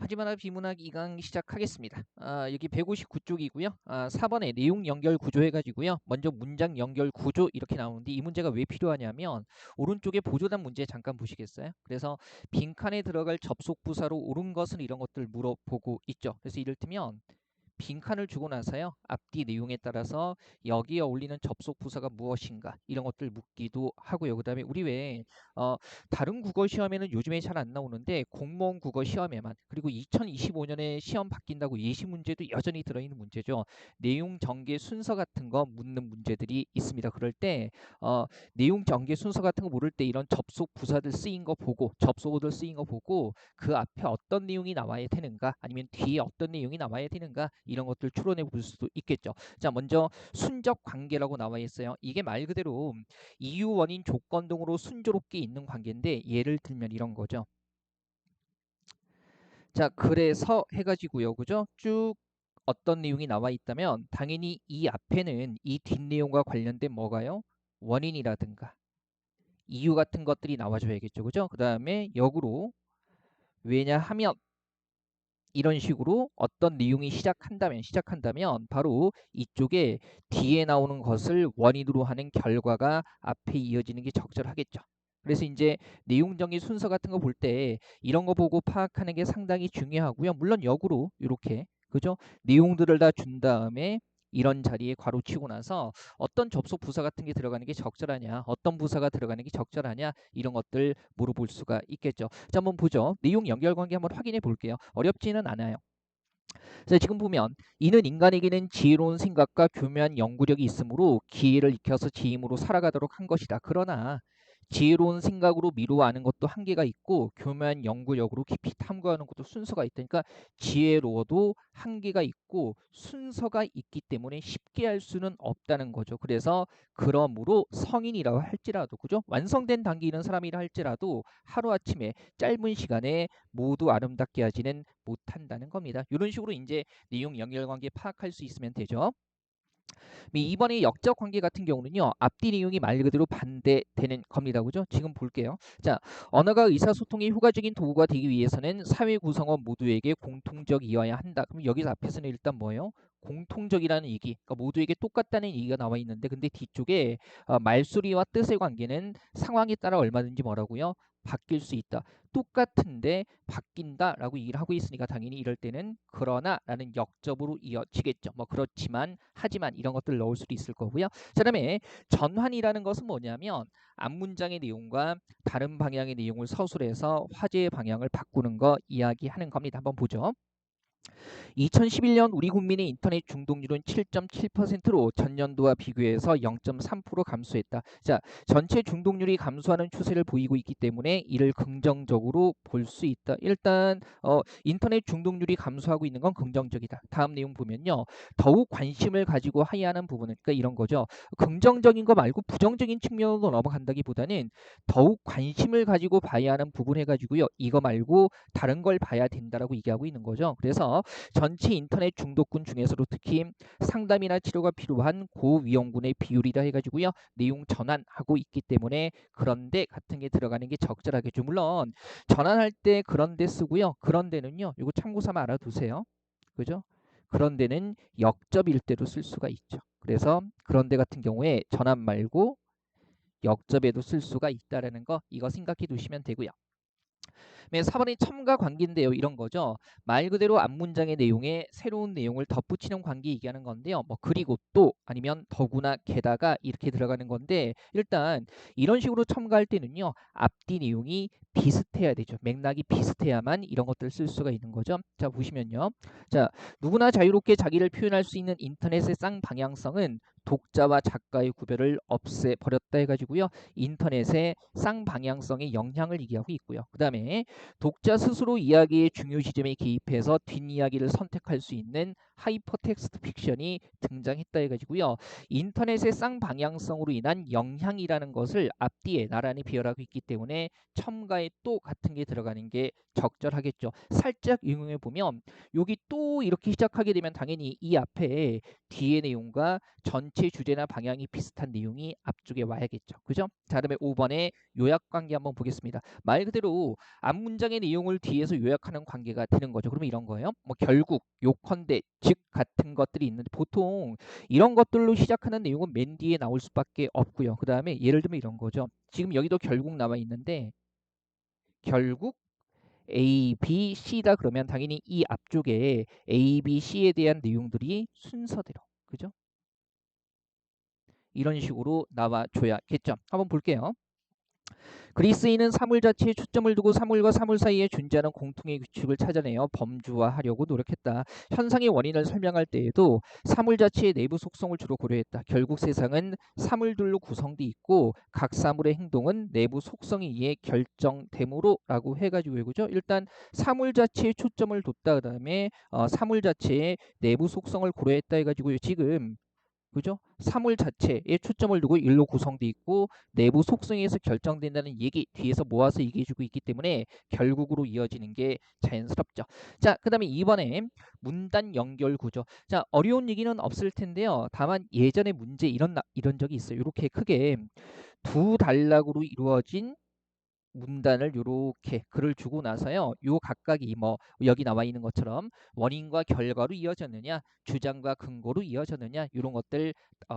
하지만 비문학 2강 시작하겠습니다. 여기 159쪽이고요. 4번에 내용 연결 구조 해가지고요. 먼저 문장 연결 구조 이렇게 나오는데 이 문제가 왜 필요하냐면 오른쪽에 보조단 문제 잠깐 보시겠어요? 그래서 빈칸에 들어갈 접속 부사로 옳은 것은 이런 것들 물어보고 있죠. 그래서 이를테면 빈칸을 주고 나서요. 앞뒤 내용에 따라서 여기에 어울리는 접속 부사가 무엇인가 이런 것들 묻기도 하고요. 그 다음에 우리 왜 다른 국어 시험에는 요즘에 잘 안 나오는데 공무원 국어 시험에만 그리고 2025년에 시험 바뀐다고 예시 문제도 여전히 들어있는 문제죠. 내용 전개 순서 같은 거 묻는 문제들이 있습니다. 그럴 때 내용 전개 순서 같은 거 모를 때 이런 접속 부사들 쓰인 거 보고 접속어들 쓰인 거 보고 그 앞에 어떤 내용이 나와야 되는가 아니면 뒤에 어떤 내용이 나와야 되는가 이런 것들 추론해 볼 수도 있겠죠. 자, 먼저 순적 관계라고 나와 있어요. 이게 말 그대로 이유, 원인, 조건 등으로 순조롭게 있는 관계인데 예를 들면 이런 거죠. 자, 그래서 해가지고요. 그죠? 쭉 어떤 내용이 나와 있다면 당연히 이 앞에는 이 뒷내용과 관련된 뭐가요? 원인이라든가 이유 같은 것들이 나와줘야겠죠. 그죠? 그 다음에 역으로 왜냐하면 이런 식으로 어떤 내용이 시작한다면 바로 이쪽에 뒤에 나오는 것을 원인으로 하는 결과가 앞에 이어지는 게 적절하겠죠. 그래서 이제 내용 정의 순서 같은 거 볼 때 이런 거 보고 파악하는 게 상당히 중요하고요. 물론 역으로 이렇게 그죠? 내용들을 다 준 다음에 이런 자리에 괄호치고 나서 어떤 접속 부사 같은 게 들어가는 게 적절하냐, 어떤 부사가 들어가는 게 적절하냐 이런 것들 물어볼 수가 있겠죠. 자, 한번 보죠. 내용 연결관계 한번 확인해 볼게요. 어렵지는 않아요. 자, 지금 보면 이는 인간에게는 지혜로운 생각과 교묘한 연구력이 있으므로 기회를 익혀서 지임으로 살아가도록 한 것이다. 그러나 지혜로운 생각으로 미루어 아는 것도 한계가 있고 교묘한 연구력으로 깊이 탐구하는 것도 순서가 있다니까 지혜로워도 한계가 있고 순서가 있기 때문에 쉽게 할 수는 없다는 거죠. 그래서 그러므로 성인이라고 할지라도 그죠? 완성된 단계 있는 사람이라 할지라도 하루아침에 짧은 시간에 모두 아름답게 하지는 못한다는 겁니다. 이런 식으로 이제 내용 연결관계 파악할 수 있으면 되죠. 이번에 역적 관계 같은 경우는요. 앞뒤 내용이 말 그대로 반대되는 겁니다. 그죠? 지금 볼게요. 자, 언어가 의사소통의 효과적인 도구가 되기 위해서는 사회 구성원 모두에게 공통적이어야 한다. 그럼 여기서 앞에서는 일단 뭐예요? 공통적이라는 얘기, 그러니까 모두에게 똑같다는 얘기가 나와 있는데 근데 뒤쪽에 말소리와 뜻의 관계는 상황에 따라 얼마든지 뭐라고요? 바뀔 수 있다. 똑같은데 바뀐다라고 얘기를 하고 있으니까 당연히 이럴 때는 그러나라는 역접으로 이어지겠죠. 뭐 그렇지만 하지만 이런 것들 넣을 수도 있을 거고요. 자, 그다음에 전환이라는 것은 뭐냐면 앞 문장의 내용과 다른 방향의 내용을 서술해서 화제의 방향을 바꾸는 거 이야기하는 겁니다. 한번 보죠. 2011년 우리 국민의 인터넷 중독률은 7.7%로 전년도와 비교해서 0.3% 감소했다. 자, 전체 중독률이 감소하는 추세를 보이고 있기 때문에 이를 긍정적으로 볼 수 있다. 일단 인터넷 중독률이 감소하고 있는 건 긍정적이다. 다음 내용 보면요. 더욱 관심을 가지고 해야 하는 부분은 그러니까 이런 거죠. 긍정적인 거 말고 부정적인 측면으로 넘어간다기보다는 더욱 관심을 가지고 봐야 하는 부분 해가지고요. 이거 말고 다른 걸 봐야 된다라고 얘기하고 있는 거죠. 그래서 전체 인터넷 중독군 중에서도 특히 상담이나 치료가 필요한 고위험군의 비율이라 해가지고요. 내용 전환하고 있기 때문에 그런데 같은 게 들어가는 게 적절하겠죠. 물론 전환할 때 그런데 쓰고요. 그런데는요. 이거 참고 삼아 알아두세요. 그죠? 그런데는 역접일 때도 쓸 수가 있죠. 그래서 그런데 같은 경우에 전환 말고 역접에도 쓸 수가 있다라는 거 이거 생각해 두시면 되고요. 4번이 첨가 관계인데요. 이런 거죠. 말 그대로 앞 문장의 내용에 새로운 내용을 덧붙이는 관계 얘기하는 건데요. 뭐 그리고 또 아니면 더구나 게다가 이렇게 들어가는 건데 일단 이런 식으로 첨가할 때는요. 앞뒤 내용이 비슷해야 되죠. 맥락이 비슷해야만 이런 것들을 쓸 수가 있는 거죠. 자, 보시면요. 자, 누구나 자유롭게 자기를 표현할 수 있는 인터넷의 쌍방향성은 독자와 작가의 구별을 없애버렸다 해가지고요. 인터넷의 쌍방향성의 영향을 얘기하고 있고요. 그 다음에 독자 스스로 이야기의 중요 지점에 개입해서 뒷이야기를 선택할 수 있는 하이퍼텍스트 픽션이 등장했다 해가지고요. 인터넷의 쌍방향성으로 인한 영향이라는 것을 앞뒤에 나란히 비열하고 있기 때문에 첨가에 또 같은 게 들어가는 게 적절하겠죠. 살짝 응용해 보면 여기 또 이렇게 시작하게 되면 당연히 이 앞에 뒤의 내용과 전체 전체 주제나 방향이 비슷한 내용이 앞쪽에 와야겠죠. 그죠? 자, 그다음에 5번에 요약 관계 한번 보겠습니다. 말 그대로 앞 문장의 내용을 뒤에서 요약하는 관계가 되는 거죠. 그러면 이런 거예요. 뭐 결국, 요컨대, 즉 같은 것들이 있는데 보통 이런 것들로 시작하는 내용은 맨 뒤에 나올 수밖에 없고요. 그 다음에 예를 들면 이런 거죠. 지금 여기도 결국 나와 있는데 결국 A, B, C다 그러면 당연히 이 앞쪽에 A, B, C에 대한 내용들이 순서대로 그죠? 이런 식으로 나와줘야겠죠. 한번 볼게요. 그리스인은 사물 자체에 초점을 두고 사물과 사물 사이에 존재하는 공통의 규칙을 찾아내어 범주화하려고 노력했다. 현상의 원인을 설명할 때에도 사물 자체의 내부 속성을 주로 고려했다. 결국 세상은 사물들로 구성돼 있고 각 사물의 행동은 내부 속성에 의해 결정되므로 라고 해가지고 그죠? 일단 사물 자체에 초점을 뒀다 그다음에 사물 자체의 내부 속성을 고려했다 해가지고 지금 그죠? 사물 자체에 초점을 두고 일로 구성돼 있고 내부 속성에서 결정된다는 얘기 뒤에서 모아서 얘기해주고 있기 때문에 결국으로 이어지는 게 자연스럽죠. 자, 그 다음에 이번에 문단 연결 구조. 자, 어려운 얘기는 없을 텐데요. 다만 예전에 문제 이런 적이 있어요. 이렇게 크게 두 단락으로 이루어진 문단을 요렇게 글을 주고 나서요. 요 각각이 뭐 여기 나와 있는 것처럼 원인과 결과로 이어졌느냐, 주장과 근거로 이어졌느냐 이런 것들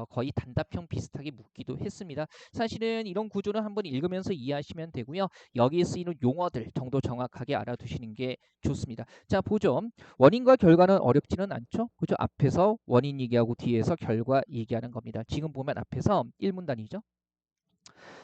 거의 단답형 비슷하게 묻기도 했습니다. 사실은 이런 구조는 한번 읽으면서 이해하시면 되고요. 여기에 쓰이는 용어들 정도 정확하게 알아두시는 게 좋습니다. 자, 보죠. 원인과 결과는 어렵지는 않죠. 그죠? 앞에서 원인 얘기하고 뒤에서 결과 얘기하는 겁니다. 지금 보면 앞에서 1문단이죠.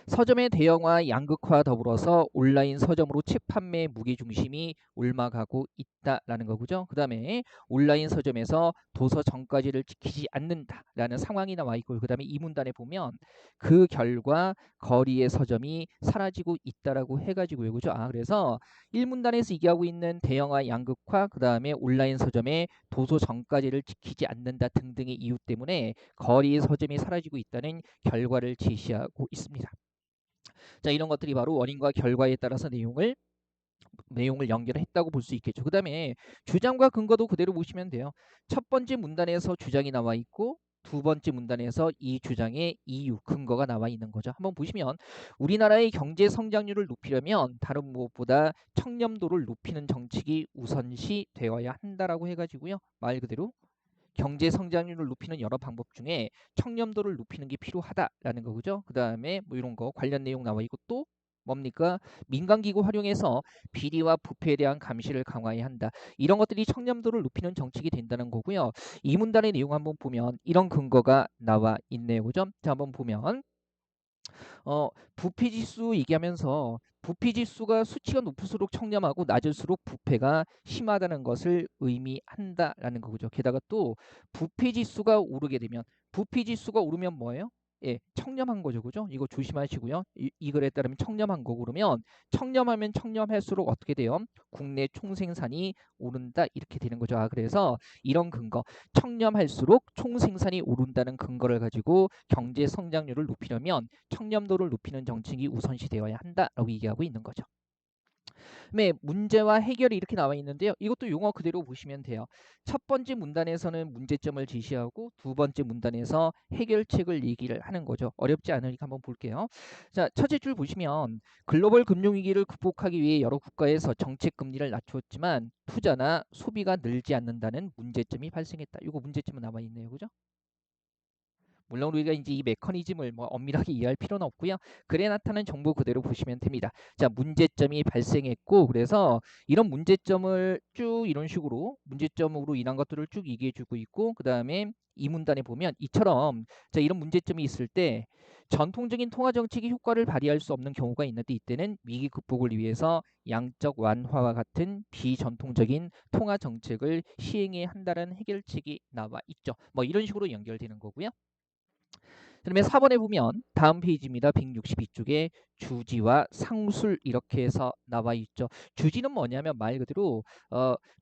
서점의 대형화, 양극화 더불어서 온라인 서점으로 책 판매 무게중심이 올라가고 있다라는 거죠. 그 다음에 온라인 서점에서 도서 정가제를 지키지 않는다라는 상황이 나와 있고 그 다음에 이 문단에 보면 그 결과 거리의 서점이 사라지고 있다라고 해가지고요. 그죠? 그래서 1문단에서 얘기하고 있는 대형화, 양극화, 그 다음에 온라인 서점의 도서 정가제를 지키지 않는다 등등의 이유 때문에 거리의 서점이 사라지고 있다는 결과를 제시하고 있습니다. 자, 이런 것들이 바로 원인과 결과에 따라서 내용을 연결했다고 볼 수 있겠죠. 그 다음에 주장과 근거도 그대로 보시면 돼요. 첫 번째 문단에서 주장이 나와 있고 두 번째 문단에서 이 주장의 이유, 근거가 나와 있는 거죠. 한번 보시면 우리나라의 경제 성장률을 높이려면 다른 무엇보다 청렴도를 높이는 정책이 우선시 되어야 한다라고 해가지고요. 말 그대로 경제 성장률을 높이는 여러 방법 중에 청렴도를 높이는 게 필요하다라는 거죠. 그 다음에 뭐 이런 거 관련 내용 나와 있고 또 뭡니까? 민간기구 활용해서 비리와 부패에 대한 감시를 강화해야 한다. 이런 것들이 청렴도를 높이는 정책이 된다는 거고요. 이 문단의 내용 한번 보면 이런 근거가 나와 있네요. 그죠? 자, 한번 보면 부피지수 얘기하면서 부피지수가 수치가 높을수록 청렴하고 낮을수록 부패가 심하다는 것을 의미한다라는 거죠. 게다가 또 부피지수가 오르게 되면 부피지수가 오르면 뭐예요? 예, 청렴한 거죠. 그죠? 이거 조심하시고요. 이 글에 따르면 청렴한 거 그러면 청렴하면 청렴할수록 어떻게 돼요? 국내 총생산이 오른다 이렇게 되는 거죠. 그래서 이런 근거 청렴할수록 총생산이 오른다는 근거를 가지고 경제 성장률을 높이려면 청렴도를 높이는 정책이 우선시 되어야 한다라고 얘기하고 있는 거죠. 네, 문제와 해결이 이렇게 나와 있는데요. 이것도 용어 그대로 보시면 돼요. 첫 번째 문단에서는 문제점을 제시하고 두 번째 문단에서 해결책을 얘기를 하는 거죠. 어렵지 않으니까 한번 볼게요. 자, 첫째 줄 보시면 글로벌 금융위기를 극복하기 위해 여러 국가에서 정책 금리를 낮추었지만 투자나 소비가 늘지 않는다는 문제점이 발생했다. 이거 문제점은 나와 있네요. 그죠? 물론 우리가 이제 이 메커니즘을 뭐 엄밀하게 이해할 필요는 없고요. 글에 나타난 정보 그대로 보시면 됩니다. 자, 문제점이 발생했고 그래서 이런 문제점을 쭉 이런 식으로 문제점으로 인한 것들을 쭉 얘기해 주고 있고 그다음에 이 문단에 보면 이처럼 자, 이런 문제점이 있을 때 전통적인 통화 정책이 효과를 발휘할 수 없는 경우가 있는데 이때는 위기 극복을 위해서 양적 완화와 같은 비전통적인 통화 정책을 시행해야 한다는 해결책이 나와 있죠. 뭐 이런 식으로 연결되는 거고요. 그다음에 4번에 보면 다음 페이지입니다. 162쪽에 주지와 상술 이렇게 해서 나와 있죠. 주지는 뭐냐면 말 그대로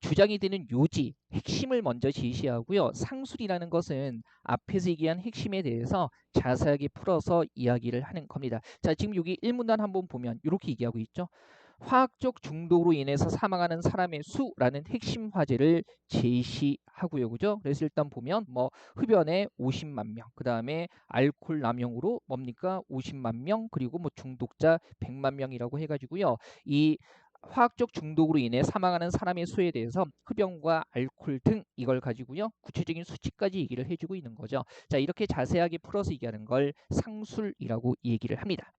주장이 되는 요지, 핵심을 먼저 제시하고요. 상술이라는 것은 앞에서 얘기한 핵심에 대해서 자세하게 풀어서 이야기를 하는 겁니다. 자, 지금 여기 1문단 한번 보면 이렇게 얘기하고 있죠. 화학적 중독으로 인해서 사망하는 사람의 수라는 핵심 화제를 제시하고요. 그죠? 그래서 일단 보면 뭐 흡연에 50만 명, 그다음에 알코올 남용으로 뭡니까? 50만 명, 그리고 뭐 중독자 100만 명이라고 해 가지고요. 이 화학적 중독으로 인해 사망하는 사람의 수에 대해서 흡연과 알코올 등 이걸 가지고요. 구체적인 수치까지 얘기를 해주고 있는 거죠. 자, 이렇게 자세하게 풀어서 얘기하는 걸 상술이라고 얘기를 합니다.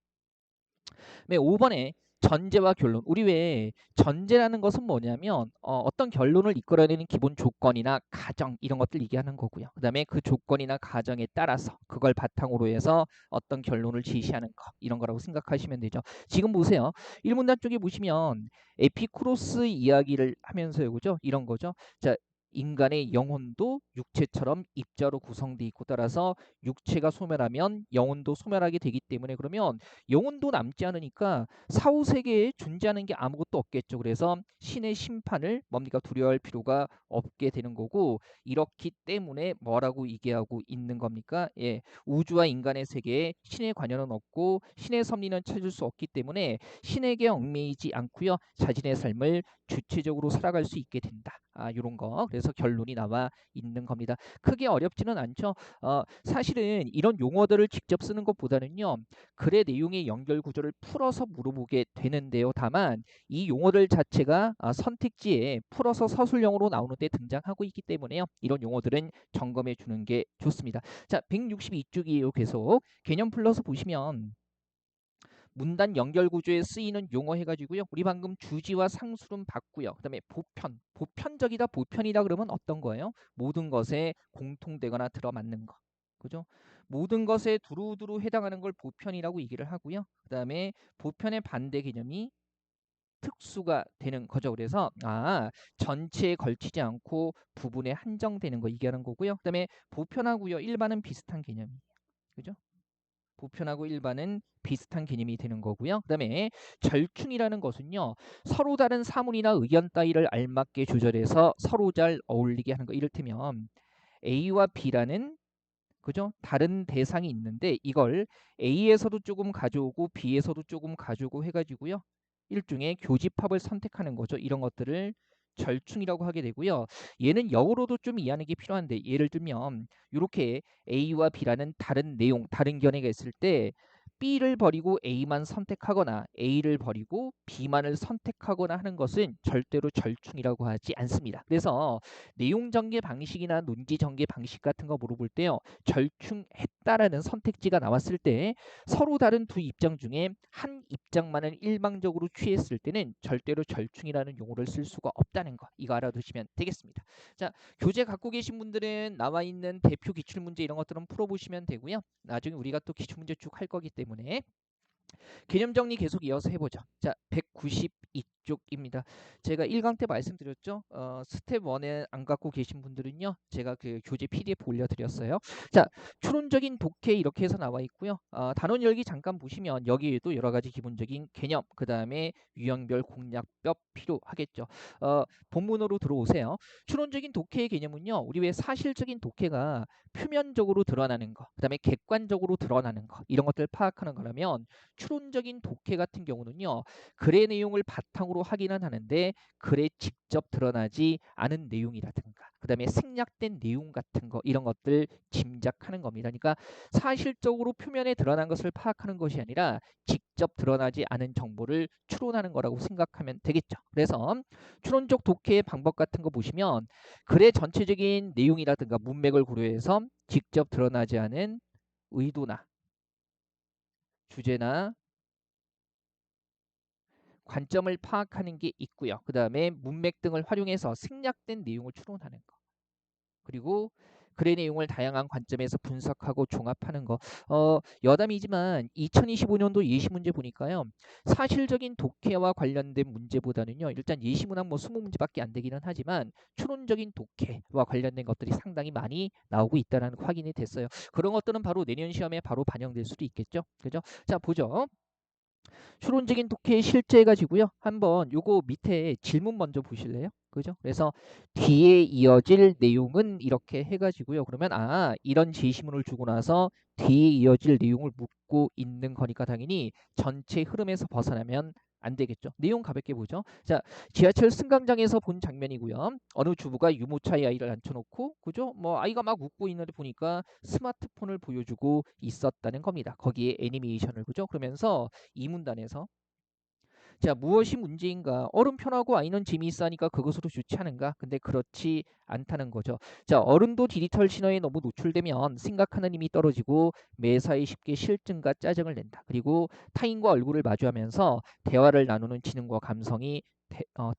네, 5번에 전제와 결론. 우리 왜 전제라는 것은 뭐냐면 어떤 결론을 이끌어내는 기본 조건이나 가정 이런 것들 얘기하는 거고요. 그 다음에 그 조건이나 가정에 따라서 그걸 바탕으로 해서 어떤 결론을 제시하는 거 이런 거라고 생각하시면 되죠. 지금 보세요. 1문단 쪽에 보시면 에피쿠로스 이야기를 하면서요. 그죠? 이런 거죠. 자, 인간의 영혼도 육체처럼 입자로 구성되어 있고 따라서 육체가 소멸하면 영혼도 소멸하게 되기 때문에 그러면 영혼도 남지 않으니까 사후 세계에 존재하는 게 아무것도 없겠죠. 그래서 신의 심판을 뭡니까 두려워할 필요가 없게 되는 거고 이렇기 때문에 뭐라고 얘기하고 있는 겁니까? 예, 우주와 인간의 세계에 신의 관여는 없고 신의 섭리는 찾을 수 없기 때문에 신에게 얽매이지 않고요 자신의 삶을 주체적으로 살아갈 수 있게 된다. 이런 거 그래서 결론이 나와 있는 겁니다. 크게 어렵지는 않죠. 사실은 이런 용어들을 직접 쓰는 것보다는요 글의 내용의 연결 구조를 풀어서 물어보게 되는데요. 다만 이 용어들 자체가 선택지에 풀어서 서술형으로 나오는데 등장하고 있기 때문에요. 이런 용어들은 점검해 주는 게 좋습니다. 자, 162쪽이에요. 계속 개념 플러스 보시면 문단 연결 구조에 쓰이는 용어 해가지고요. 우리 방금 주지와 상술은 봤고요. 그다음에 보편, 보편적이다, 보편이다 그러면 어떤 거예요? 모든 것에 공통되거나 들어맞는 거, 그죠? 모든 것에 두루두루 해당하는 걸 보편이라고 얘기를 하고요. 그다음에 보편의 반대 개념이 특수가 되는 거죠. 그래서 전체에 걸치지 않고 부분에 한정되는 거 얘기하는 거고요. 그다음에 보편하고요 일반은 비슷한 개념이에요. 그죠? 보편하고 일반은 비슷한 개념이 되는 거고요. 그다음에 절충이라는 것은요. 서로 다른 사물이나 의견 따위를 알맞게 조절해서 서로 잘 어울리게 하는 거. 이를테면 A와 B라는 그죠? 다른 대상이 있는데 이걸 A에서도 조금 가져오고 B에서도 조금 가져오고 해가지고요. 일종의 교집합을 선택하는 거죠. 이런 것들을 절충이라고 하게 되고요. 얘는 역으로도 좀 이해하는 게 필요한데 예를 들면 이렇게 A와 B라는 다른 내용, 다른 견해가 있을 때 B를 버리고 A만 선택하거나 A를 버리고 B만을 선택하거나 하는 것은 절대로 절충이라고 하지 않습니다. 그래서 내용 전개 방식이나 논지 전개 방식 같은 거 물어볼 때요. 절충했다라는 선택지가 나왔을 때 서로 다른 두 입장 중에 한 입장만을 일방적으로 취했을 때는 절대로 절충이라는 용어를 쓸 수가 없다는 거. 이거 알아두시면 되겠습니다. 자, 교재 갖고 계신 분들은 나와 있는 대표 기출문제 이런 것들은 풀어보시면 되고요. 나중에 우리가 또 기출문제 쭉 할 거기 때문에 개념 정리 계속 이어서 해보죠. 자, 192쪽입니다. 제가 1강 때 말씀드렸죠. 스텝 1에 안 갖고 계신 분들은요. 제가 그 교재 PDF 올려드렸어요. 자, 추론적인 독해 이렇게 해서 나와 있고요. 단원 열기 잠깐 보시면 여기에도 여러 가지 기본적인 개념, 그 다음에 유형별 공략법 필요하겠죠. 본문으로 들어오세요. 추론적인 독해의 개념은요. 우리 왜 사실적인 독해가 표면적으로 드러나는 거, 그 다음에 객관적으로 드러나는 거 이런 것들을 파악하는 거라면 추론적인 독해 같은 경우는요. 글의 내용을 바탕으로 하기는 하는데 글에 직접 드러나지 않은 내용이라든가 그 다음에 생략된 내용 같은 거 이런 것들 짐작하는 겁니다. 그러니까 사실적으로 표면에 드러난 것을 파악하는 것이 아니라 직접 드러나지 않은 정보를 추론하는 거라고 생각하면 되겠죠. 그래서 추론적 독해의 방법 같은 거 보시면 글의 전체적인 내용이라든가 문맥을 고려해서 직접 드러나지 않은 의도나 주제나 관점을 파악하는 게 있고요. 그 다음에 문맥 등을 활용해서 생략된 내용을 추론하는 거. 그리고 글의 내용을 다양한 관점에서 분석하고 종합하는 거. 여담이지만 2025년도 예시문제 보니까요. 사실적인 독해와 관련된 문제보다는요. 일단 예시문항 뭐 20문제밖에 안 되기는 하지만 추론적인 독해와 관련된 것들이 상당히 많이 나오고 있다는 확인이 됐어요. 그런 것들은 바로 내년 시험에 바로 반영될 수도 있겠죠. 그죠? 자, 보죠. 추론적인 독해의 실제 가지고요. 한번 요거 밑에 질문 먼저 보실래요? 그죠? 그래서 뒤에 이어질 내용은 이렇게 해가지고요. 그러면 이런 제시문을 주고 나서 뒤에 이어질 내용을 묻고 있는 거니까 당연히 전체 흐름에서 벗어나면 안 되겠죠. 내용 가볍게 보죠. 자, 지하철 승강장에서 본 장면이고요. 어느 주부가 유모차에 아이를 앉혀놓고, 그죠? 뭐 아이가 막 웃고 있는데 보니까 스마트폰을 보여주고 있었다는 겁니다. 거기에 애니메이션을, 그죠? 그러면서 이 문단에서 자, 무엇이 문제인가? 어른 편하고 아이는 재미있어 하니까 그것으로 좋지 않은가? 근데 그렇지 않다는 거죠. 자, 어른도 디지털 신호에 너무 노출되면 생각하는 힘이 떨어지고 매사에 쉽게 실증과 짜증을 낸다. 그리고 타인과 얼굴을 마주하면서 대화를 나누는 지능과 감성이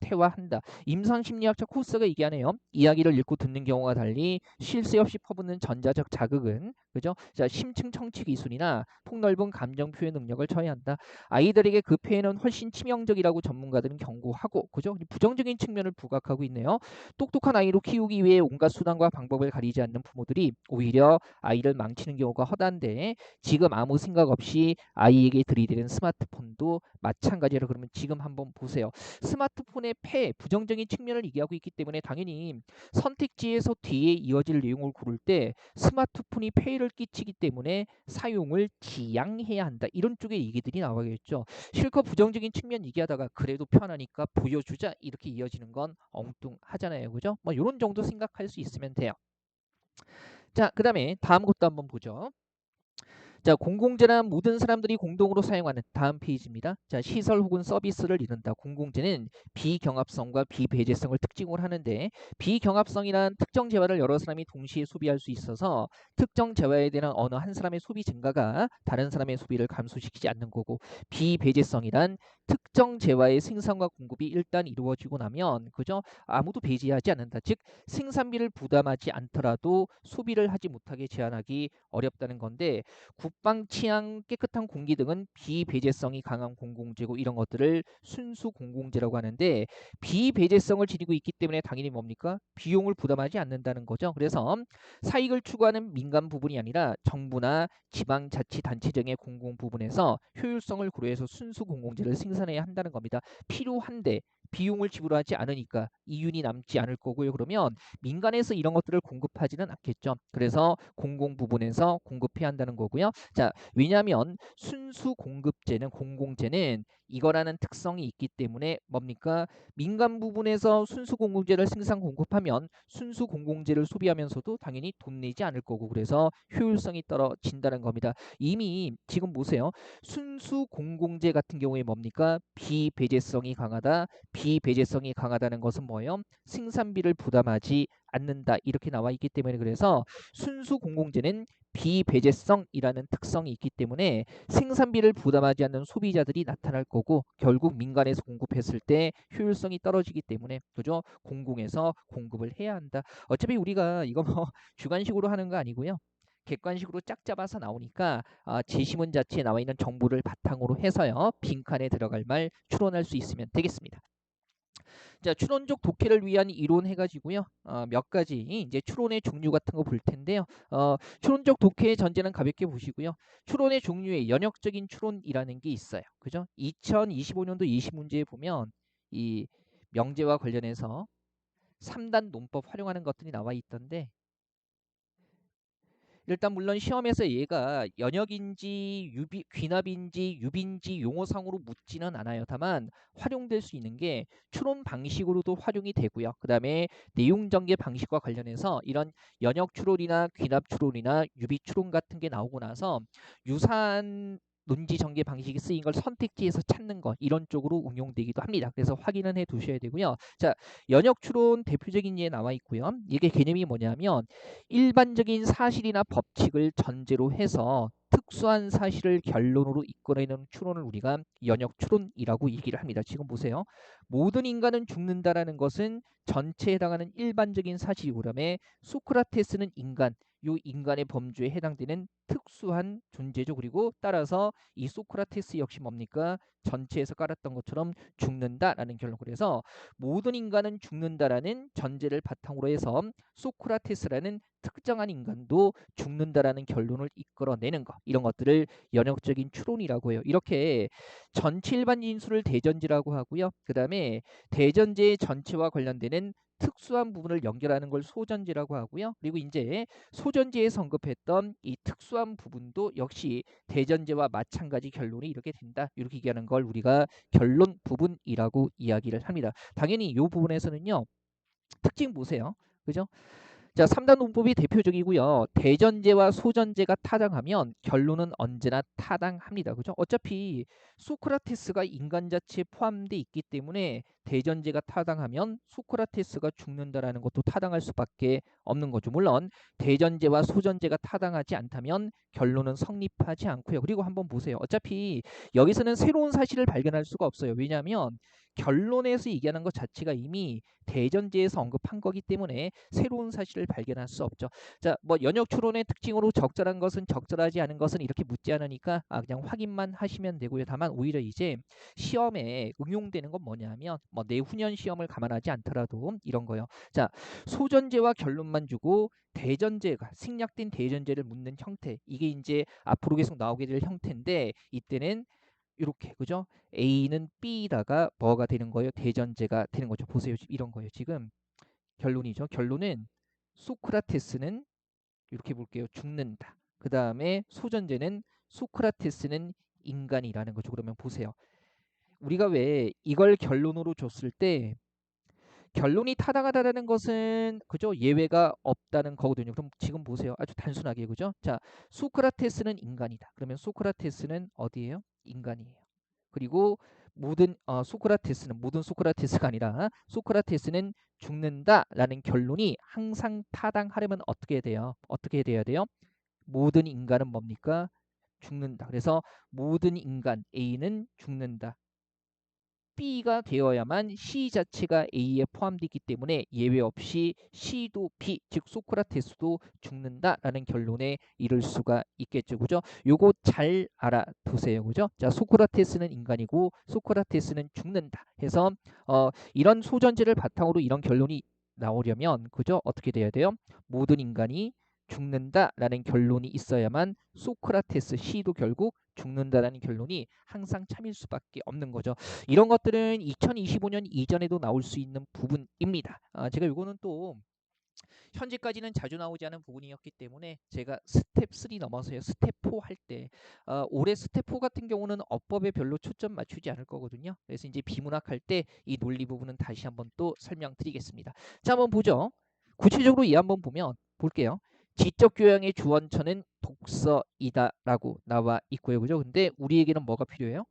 퇴화한다. 임상심리학자 코스가 얘기하네요. 이야기를 읽고 듣는 경우와 달리 쉴 새 없이 퍼붓는 전자적 자극은, 그죠? 자, 심층 청취 기술이나 폭넓은 감정 표현 능력을 처해한다. 아이들에게 그 표현은 훨씬 치명적이라고 전문가들은 경고하고, 그죠? 부정적인 측면을 부각하고 있네요. 똑똑한 아이로 키우기 위해 온갖 수단과 방법을 가리지 않는 부모들이 오히려 아이를 망치는 경우가 허다한데, 지금 아무 생각 없이 아이에게 들이대는 스마트폰도 마찬가지라. 그러면 지금 한번 보세요. 스마트폰의 부정적인 측면을 얘기하고 있기 때문에 당연히 선택지에서 뒤에 이어질 내용을 고를 때 스마트폰이 폐해를 끼치기 때문에 사용을 지양해야 한다. 이런 쪽의 얘기들이 나와야겠죠. 실컷 부정적인 측면 얘기하다가 그래도 편하니까 보여주자 이렇게 이어지는 건 엉뚱하잖아요. 그죠? 뭐 이런 정도 생각할 수 있으면 돼요. 자, 그 다음에 다음 것도 한번 보죠. 자, 공공재란 모든 사람들이 공동으로 사용하는 다음 페이지입니다. 자, 시설 혹은 서비스를 이룬다. 공공재는 비경합성과 비배제성을 특징으로 하는데, 비경합성이란 특정 재화를 여러 사람이 동시에 소비할 수 있어서 특정 재화에 대한 어느 한 사람의 소비 증가가 다른 사람의 소비를 감소시키지 않는 거고, 비배제성이란 특정 재화의 생산과 공급이 일단 이루어지고 나면, 그죠? 아무도 배제하지 않는다. 즉 생산비를 부담하지 않더라도 소비를 하지 못하게 제한하기 어렵다는 건데, 국방, 치안, 깨끗한 공기 등은 비배제성이 강한 공공재고 이런 것들을 순수 공공재라고 하는데, 비배제성을 지니고 있기 때문에 당연히 뭡니까? 비용을 부담하지 않는다는 거죠. 그래서 사익을 추구하는 민간 부분이 아니라 정부나 지방자치단체 등의 공공 부분에서 효율성을 고려해서 순수 공공재를 생산해야 한다는 겁니다. 필요한데 비용을 지불하지 않으니까 이윤이 남지 않을 거고요. 그러면 민간에서 이런 것들을 공급하지는 않겠죠. 그래서 공공 부분에서 공급해야 한다는 거고요. 자, 왜냐하면 순수 공급재는 공공재는 이거라는 특성이 있기 때문에 뭡니까? 민간 부분에서 순수 공공재를 생산 공급하면 순수 공공재를 소비하면서도 당연히 돈 내지 않을 거고, 그래서 효율성이 떨어진다는 겁니다. 이미 지금 보세요. 순수 공공재 같은 경우에 뭡니까? 비배제성이 강하다. 비배제성이 강하다는 것은 뭐예요? 생산비를 부담하지 않는다. 이렇게 나와 있기 때문에, 그래서 순수 공공재는 비배제성이라는 특성이 있기 때문에 생산비를 부담하지 않는 소비자들이 나타날 거고, 결국 민간에서 공급했을 때 효율성이 떨어지기 때문에, 그죠? 공공에서 공급을 해야 한다. 어차피 우리가 이거 뭐 주관식으로 하는 거 아니고요. 객관식으로 짝 잡아서 나오니까 제시문 자체에 나와 있는 정보를 바탕으로 해서요. 빈칸에 들어갈 말 추론할 수 있으면 되겠습니다. 자, 추론적 독해를 위한 이론 해가지고요. 몇 가지 이제 추론의 종류 같은 거 볼 텐데요. 추론적 독해의 전제는 가볍게 보시고요. 추론의 종류에 연역적인 추론이라는 게 있어요. 그죠? 2025년도 20문제에 보면 이 명제와 관련해서 3단 논법 활용하는 것들이 나와 있던데, 일단 물론 시험에서 얘가 연역인지 귀납인지 유비인지 용어상으로 묻지는 않아요. 다만 활용될 수 있는 게 추론 방식으로도 활용이 되고요. 그 다음에 내용 전개 방식과 관련해서 이런 연역 추론이나 귀납 추론이나 유비 추론 같은 게 나오고 나서 유사한 논지 전개 방식이 쓰인 걸 선택지에서 찾는 것, 이런 쪽으로 응용되기도 합니다. 그래서 확인은 해 두셔야 되고요. 자, 연역 추론 대표적인 예 나와 있고요. 이게 개념이 뭐냐면 일반적인 사실이나 법칙을 전제로 해서 특수한 사실을 결론으로 이끌어내는 추론을 우리가 연역 추론이라고 얘기를 합니다. 지금 보세요. 모든 인간은 죽는다라는 것은 전체에 해당하는 일반적인 사실이고, 그다음에 소크라테스는 인간, 요 인간의 범주에 해당되는 특수한 존재죠. 그리고 따라서 이 소크라테스 역시 뭡니까? 전체에서 깔았던 것처럼 죽는다라는 결론. 그래서 모든 인간은 죽는다라는 전제를 바탕으로 해서 소크라테스라는 특정한 인간도 죽는다라는 결론을 이끌어내는 것, 이런 것들을 연역적인 추론이라고 해요. 이렇게 전체 일반 인수를 대전제라고 하고요. 그 다음에 대전제의 전체와 관련되는 특수한 부분을 연결하는 걸 소전제라고 하고요. 그리고 이제 소전제에서 언급했던 이 특수한 부분도 역시 대전제와 마찬가지 결론이 이렇게 된다. 이렇게 얘기하는 걸 우리가 결론 부분이라고 이야기를 합니다. 당연히 이 부분에서는요. 특징 보세요. 그죠? 자, 3단 논법이 대표적이고요. 대전제와 소전제가 타당하면 결론은 언제나 타당합니다. 그죠? 어차피 소크라테스가 인간 자체에 포함되어 있기 때문에 대전제가 타당하면 소크라테스가 죽는다라는 것도 타당할 수밖에 없는 거죠. 물론 대전제와 소전제가 타당하지 않다면 결론은 성립하지 않고요. 그리고 한번 보세요. 어차피 여기서는 새로운 사실을 발견할 수가 없어요. 왜냐하면 결론에서 얘기하는 것 자체가 이미 대전제에서 언급한 거기 때문에 새로운 사실을 발견할 수 없죠. 자, 뭐 연역 추론의 특징으로 적절한 것은 적절하지 않은 것은 이렇게 묻지 않으니까 그냥 확인만 하시면 되고요. 다만 오히려 이제 시험에 응용되는 건 뭐냐면 뭐 내후년 시험을 감안하지 않더라도 이런 거요. 자, 소전제와 결론만 주고 대전제가 생략된 대전제를 묻는 형태, 이게 이제 앞으로 계속 나오게 될 형태인데 이때는 이렇게 그죠? A는 B다가 뭐가 되는 거예요? 대전제가 되는 거죠. 보세요. 이런 거예요. 지금 결론이죠. 결론은 소크라테스는 이렇게 볼게요. 죽는다. 그 다음에 소전제는 소크라테스는 인간이라는 거죠. 그러면 보세요. 우리가 왜 이걸 결론으로 줬을 때 결론이 타당하다는 것은 그죠? 예외가 없다는 거거든요. 그럼 지금 보세요. 아주 단순하게 그죠? 자, 소크라테스는 인간이다. 그러면 소크라테스는 어디예요? 인간이에요. 그리고 소크라테스는 모든 소크라테스가 아니라 소크라테스는 죽는다라는 결론이 항상 타당하려면 어떻게 돼요? 어떻게 돼야 돼요? 모든 인간은 뭡니까? 죽는다. 그래서 모든 인간 A는 죽는다. B가 되어야만 C 자체가 A에 포함되기 때문에 예외 없이 C도 B, 즉 소크라테스도 죽는다라는 결론에 이를 수가 있겠죠. 그죠? 요거 잘 알아두세요. 그죠? 자, 소크라테스는 인간이고 소크라테스는 죽는다 해서 이런 소전제를 바탕으로 이런 결론이 나오려면 그죠? 어떻게 돼야 돼요? 모든 인간이 죽는다라는 결론이 있어야만 소크라테스 C도 결국 죽는다라는 결론이 항상 참일 수밖에 없는 거죠. 이런 것들은 2025년 이전에도 나올 수 있는 부분입니다. 제가 이거는 또 현재까지는 자주 나오지 않은 부분이었기 때문에 제가 스텝 3 넘어서요. 스텝 4 할 때 올해 스텝 4 같은 경우는 어법에 별로 초점 맞추지 않을 거거든요. 그래서 이제 비문학 할 때 이 논리 부분은 다시 한번 또 설명드리겠습니다. 자, 한번 보죠. 구체적으로 이 한번 보면 볼게요. 지적 교양의 주원처는 독서이다라고 나와 있고요. 그죠? 근데 우리에게는 뭐가 필요해요?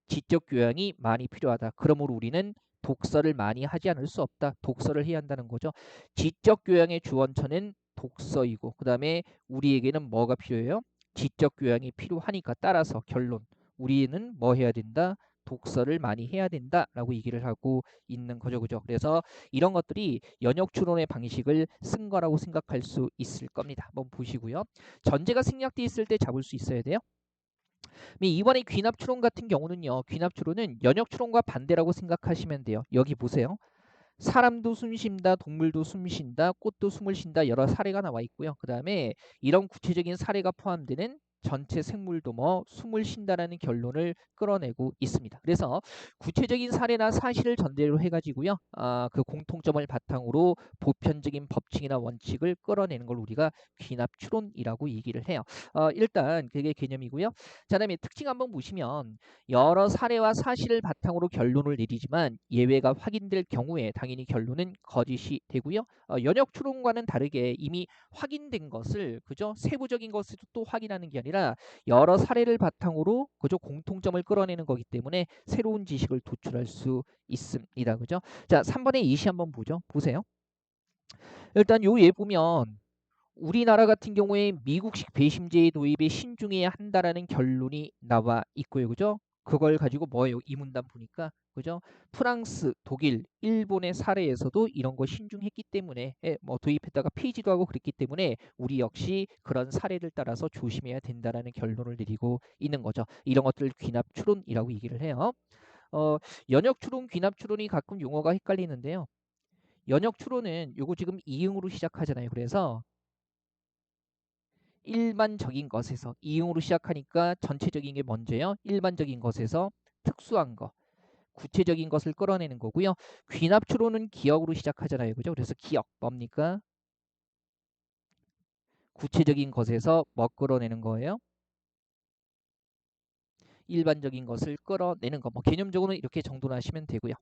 지적 교양이 많이 필요하다. 그러므로 우리는 독서를 많이 하지 않을 수 없다. 독서를 해야 한다는 거죠. 지적 교양의 주원처는 독서이고 그 다음에 우리에게는 뭐가 필요해요? 지적 교양이 필요하니까 따라서 결론 우리는 뭐 해야 된다? 독서를 많이 해야 된다라고 얘기를 하고 있는 거죠. 그죠? 그래서 이런 것들이 연역 추론의 방식을 쓴 거라고 생각할 수 있을 겁니다. 한번 보시고요. 전제가 생략돼 있을 때 잡을 수 있어야 돼요. 이번에 귀납 추론 같은 경우는요. 귀납 추론은 연역 추론과 반대라고 생각하시면 돼요. 여기 보세요. 사람도 숨쉰다, 동물도 숨쉰다, 꽃도 숨을 쉰다 여러 사례가 나와 있고요. 그 다음에 이런 구체적인 사례가 포함되는 전체 생물도 뭐 숨을 쉰다라는 결론을 끌어내고 있습니다. 그래서 구체적인 사례나 사실을 전제로 해가지고요. 그 공통점을 바탕으로 보편적인 법칙이나 원칙을 끌어내는 걸 우리가 귀납 추론이라고 얘기를 해요. 일단 그게 개념이고요. 자, 다음에 특징 한번 보시면 여러 사례와 사실을 바탕으로 결론을 내리지만 예외가 확인될 경우에 당연히 결론은 거짓이 되고요. 연역 추론과는 다르게 이미 확인된 것을 그죠? 세부적인 것을 또 확인하는 게 아니라 여러 사례를 바탕으로 그죠? 공통점을 끌어내는 거기 때문에 새로운 지식을 도출할 수 있습니다. 그죠? 자, 3번의 예시 한번 보죠. 보세요. 일단 요 예 보면 우리나라 같은 경우에 미국식 배심제의 도입에 신중해야 한다라는 결론이 나와 있고요. 그죠? 그걸 가지고 뭐예요? 이 문단 보니까 그죠? 프랑스, 독일, 일본의 사례에서도 이런 거 신중했기 때문에 뭐 도입했다가 폐지도 하고 그랬기 때문에 우리 역시 그런 사례를 따라서 조심해야 된다라는 결론을 내리고 있는 거죠. 이런 것들을 귀납 추론이라고 얘기를 해요. 연역 추론, 귀납 추론이 가끔 용어가 헷갈리는데요. 연역 추론은 요거 지금 이응으로 시작하잖아요. 그래서 일반적인 것에서 이응으로 시작하니까 전체적인 게 먼저예요. 일반적인 것에서 특수한 거. 구체적인 것을 끌어내는 거고요. 귀납 추론은 기억으로 시작하잖아요. 그죠? 그래서 기억 뭡니까? 구체적인 것에서 뭐 끌어내는 거예요? 일반적인 것을 끌어내는 거. 뭐 개념적으로는 이렇게 정도로 하시면 되고요.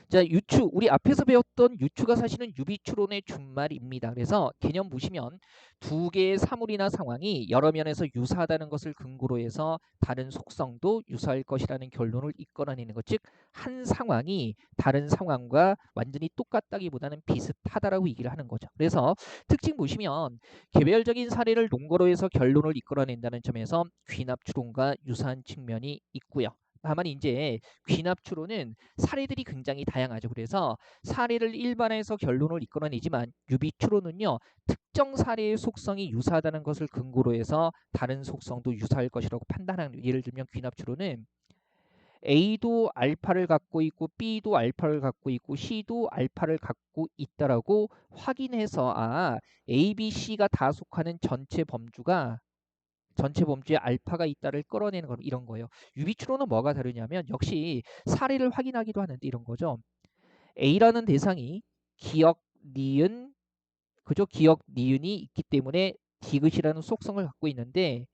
자, 유추. 우리 앞에서 배웠던 유추가 사실은 유비추론의 준말입니다. 그래서 개념 보시면 두 개의 사물이나 상황이 여러 면에서 유사하다는 것을 근거로 해서 다른 속성도 유사할 것이라는 결론을 이끌어내는 것. 즉, 한 상황이 다른 상황과 완전히 똑같다기보다는 비슷하다라고 얘기를 하는 거죠. 그래서 특징 보시면 개별적인 사례를 논거로 해서 결론을 이끌어낸다는 점에서 귀납추론과 유사한 측면이 있고요. 다만 이제 귀납추론은 사례들이 굉장히 다양하죠. 그래서 사례를 일반화해서 결론을 이끌어내지만 유비추론은요. 특정 사례의 속성이 유사하다는 것을 근거로 해서 다른 속성도 유사할 것이라고 판단하는, 예를 들면 귀납추론은 A도 알파를 갖고 있고 B도 알파를 갖고 있고 C도 알파를 갖고 있다라고 확인해서 A, B, C가 다 속하는 전체 범주에 알파가 있다를 끌어내는 거 이런 거예요. 유비추론은 뭐가 다르냐면 역시 사례를 확인하기도 하는데 이런 거죠. A라는 대상이 기억, 니은, 그죠? 기억, 니은이 있기 때문에 디귿이라는 속성을 갖고 있는데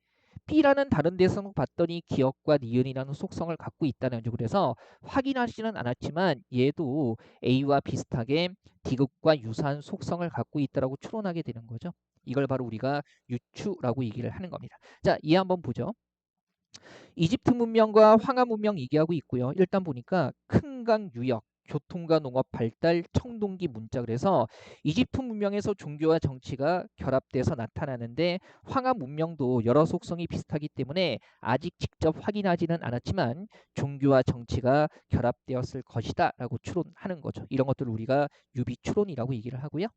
B라는 다른 대상을 봤더니 기억과 니은이라는 속성을 갖고 있다는 거죠. 그래서 확인하지는 않았지만 얘도 A와 비슷하게 디귿과 유사한 속성을 갖고 있다라고 추론하게 되는 거죠. 이걸 바로 우리가 유추라고 얘기를 하는 겁니다. 자, 이해 한번 보죠. 이집트 문명과 황하 문명 얘기하고 있고요. 일단 보니까 큰 강 유역, 교통과 농업 발달, 청동기 문자. 그래서 이집트 문명에서 종교와 정치가 결합돼서 나타나는데 황하 문명도 여러 속성이 비슷하기 때문에 아직 직접 확인하지는 않았지만 종교와 정치가 결합되었을 것이다 라고 추론하는 거죠. 이런 것들을 우리가 유비추론이라고 얘기를 하고요.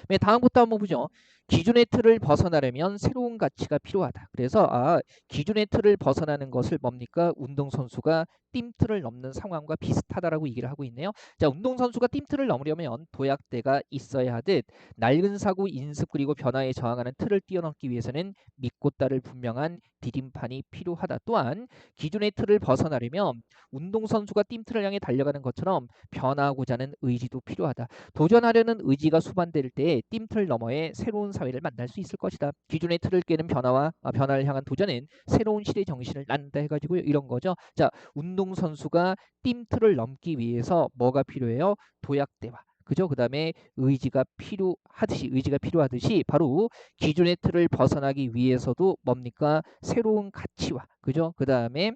네, 다음부터 한번 보죠. 기존의 틀을 벗어나려면 새로운 가치가 필요하다. 그래서 기존의 틀을 벗어나는 것을 뭡니까? 운동선수가 띠틀을 넘는 상황과 비슷하다라고 얘기를 하고 있네요. 자, 운동선수가 띠틀을 넘으려면 도약대가 있어야 하듯 낡은 사고, 인습 그리고 변화에 저항하는 틀을 뛰어넘기 위해서는 믿고 따를 분명한 디딤판이 필요하다. 또한 기존의 틀을 벗어나려면 운동선수가 띠틀을 향해 달려가는 것처럼 변화하고자 하는 의지도 필요하다. 도전하려는 의지가 수반될 때 띠틀 너머에 새로운 사회를 만날 수 있을 것이다. 기존의 틀을 깨는 변화를 향한 도전은 새로운 시대 정신을 낳는다 해가지고 이런 거죠. 자, 운동선수가 띠틀을 넘기 위해서 뭐가 필요해요? 도약대화. 그죠? 그 다음에 의지가 필요하듯이 바로 기존의 틀을 벗어나기 위해서도 뭡니까? 새로운 가치와, 그죠? 그 다음에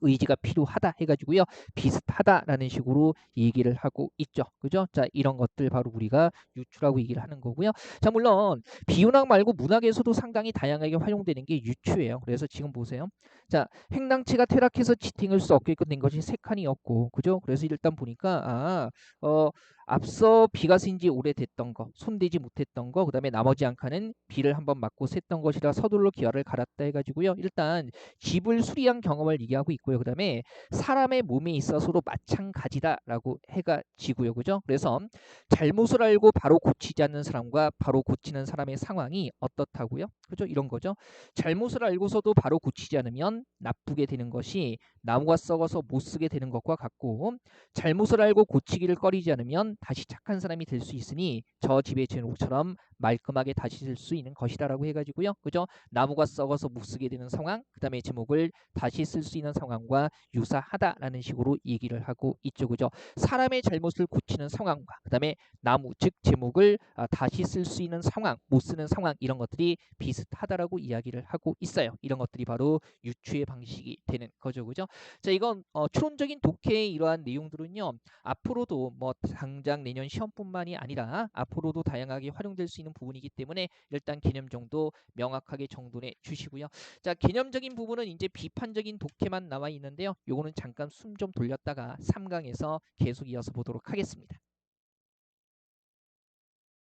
의지가 필요하다 해가지고요. 비슷하다라는 식으로 얘기를 하고 있죠. 그죠? 자, 이런 것들 바로 우리가 유추라고 얘기를 하는 거고요. 자, 물론 비운학 말고 문학에서도 상당히 다양하게 활용되는 게 유추예요. 그래서 지금 보세요. 자, 행랑채가 퇴락해서 지탱할 수 없게끔 된 것이 세 칸이었고, 그죠? 그래서 일단 보니까 앞서 비가 쓴 지 오래됐던 거, 손대지 못했던 거, 그 다음에 나머지 한 칸은 비를 한번 맞고 샜던 것이라 서둘러 기아를 갈았다 해가지고요. 일단 집을 수리한 경험을 얘기하고 있고요. 그 다음에 사람의 몸에 있어서도 마찬가지다라고 해가지고요. 그죠? 그래서 잘못을 알고 바로 고치지 않는 사람과 바로 고치는 사람의 상황이 어떻다고요? 그죠? 이런 거죠. 잘못을 알고서도 바로 고치지 않으면 나쁘게 되는 것이 나무가 썩어서 못 쓰게 되는 것과 같고, 잘못을 알고 고치기를 꺼리지 않으면 다시 착한 사람이 될 수 있으니 저 집의 제목처럼 말끔하게 다시 쓸 수 있는 것이다라고 해가지고요. 그죠? 나무가 썩어서 못 쓰게 되는 상황, 그 다음에 제목을 다시 쓸 수 있는 상황과 유사하다라는 식으로 얘기를 하고 있죠. 그죠? 사람의 잘못을 고치는 상황과 그 다음에 나무, 즉 제목을 다시 쓸 수 있는 상황, 못 쓰는 상황, 이런 것들이 비슷하다라고 이야기를 하고 있어요. 이런 것들이 바로 유추의 방식이 되는 거죠. 그죠? 자, 이건 추론적인 독해의 이러한 내용들은요. 앞으로도 뭐 당장 내년 시험뿐만이 아니라 앞으로도 다양하게 활용될 수 있는 부분이기 때문에 일단 개념 정도 명확하게 정돈해 주시고요. 자, 개념적인 부분은 이제 비판적인 독해만 나와 있는데요. 요거는 잠깐 숨 좀 돌렸다가 3강에서 계속 이어서 보도록 하겠습니다.